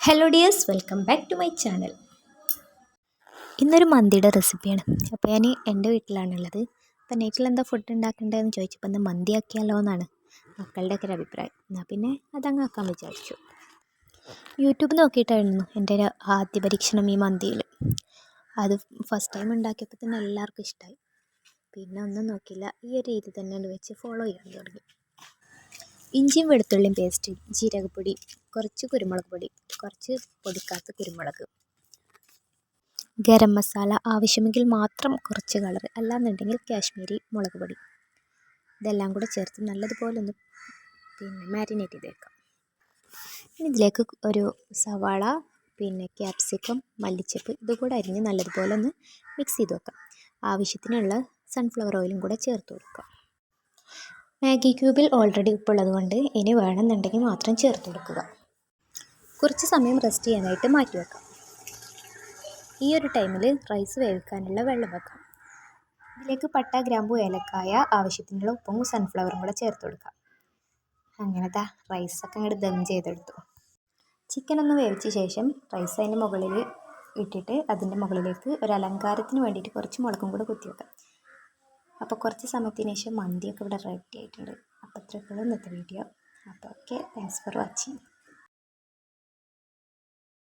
Hello dears, welcome back to my channel. ഇന്നൊരു മന്തിയുടെ റെസിപ്പിയാണ്. അപ്പോൾ ഞാൻ എൻ്റെ വീട്ടിലാണുള്ളത്. അപ്പോൾ നൈറ്റിൽ എന്താ ഫുഡ് ഉണ്ടാക്കേണ്ടതെന്ന് ചോദിച്ചപ്പോൾ ഒന്ന് മന്തി ആക്കിയാലോ എന്നാണ് മക്കളുടെയൊക്കെ ഒരു അഭിപ്രായം. എന്നാൽ പിന്നെ അതങ്ങ് ആക്കാൻ വിചാരിച്ചു. യൂട്യൂബ് നോക്കിയിട്ടായിരുന്നു എൻ്റെ ഒരു ആദ്യ പരീക്ഷണം ഈ മന്തിയിൽ. അത് ഫസ്റ്റ് ടൈം ഉണ്ടാക്കിയപ്പോൾ തന്നെ എല്ലാവർക്കും ഇഷ്ടമായി. പിന്നെ ഒന്നും നോക്കില്ല, ഈ ഒരു രീതി തന്നെ വെച്ച് ഫോളോ ചെയ്യാൻ തുടങ്ങി. ഇഞ്ചിയും വെളുത്തുള്ളിയും പേസ്റ്റ്, ജീരകപ്പൊടി, കുറച്ച് കുരുമുളക് പൊടി, കുറച്ച് പൊടിക്കാത്ത കുരുമുളക്, ഗരം മസാല, ആവശ്യമെങ്കിൽ മാത്രം കുറച്ച് കളർ, അല്ലാന്നുണ്ടെങ്കിൽ കാശ്മീരി മുളക് പൊടി, ഇതെല്ലാം കൂടെ ചേർത്ത് നല്ലതുപോലെ ഒന്ന് മാരിനേറ്റ് ചെയ്ത് വെക്കാം. ഇനി ഇതിലേക്ക് ഒരു സവാള, ക്യാപ്സിക്കം, മല്ലിച്ചപ്പ് ഇതുകൂടെ അരിഞ്ഞ് നല്ലതുപോലെ ഒന്ന് മിക്സ് ചെയ്ത് വെക്കാം. ആവശ്യത്തിനുള്ള സൺഫ്ലവർ ഓയിലും കൂടെ ചേർത്ത് കൊടുക്കാം. മാഗി ക്യൂബിൽ ഓൾറെഡി ഉപ്പുള്ളത് കൊണ്ട് ഇനി വേണമെന്നുണ്ടെങ്കിൽ മാത്രം ചേർത്ത് കൊടുക്കുക. കുറച്ച് സമയം റെസ്റ്റ് ചെയ്യാനായിട്ട് മാറ്റി വെക്കാം. ഈ ഒരു ടൈമിൽ റൈസ് വേവിക്കാനുള്ള വെള്ളം വെക്കാം. ഇതിലേക്ക് പട്ട, ഗ്രാമ്പു, ഏലക്കായ, ആവശ്യത്തിനുള്ള ഉപ്പും സൺഫ്ലവറും കൂടെ ചേർത്ത് കൊടുക്കാം. അങ്ങനെ റൈസൊക്കെ അങ്ങോട്ട് ദം ചെയ്തെടുത്തു. ചിക്കൻ ഒന്ന് വേവിച്ച ശേഷം റൈസ് അതിൻ്റെ മുകളിൽ ഇട്ടിട്ട് അതിൻ്റെ മുകളിലേക്ക് ഒരു അലങ്കാരത്തിന് വേണ്ടിയിട്ട് കുറച്ച് മുളകും കൂടെ കുത്തി വെക്കാം. അപ്പോൾ കുറച്ച് സമയത്തിന് ശേഷം മന്തിയൊക്കെ ഇവിടെ റെഡി ആയിട്ടുണ്ട്. അപ്പോൾ ഇത്രയൊക്കെയുള്ള ഇന്നത്തെ വീഡിയോ. അപ്പോൾ ഓക്കെ, താങ്ക്സ് ഫോർ വാച്ചിങ്.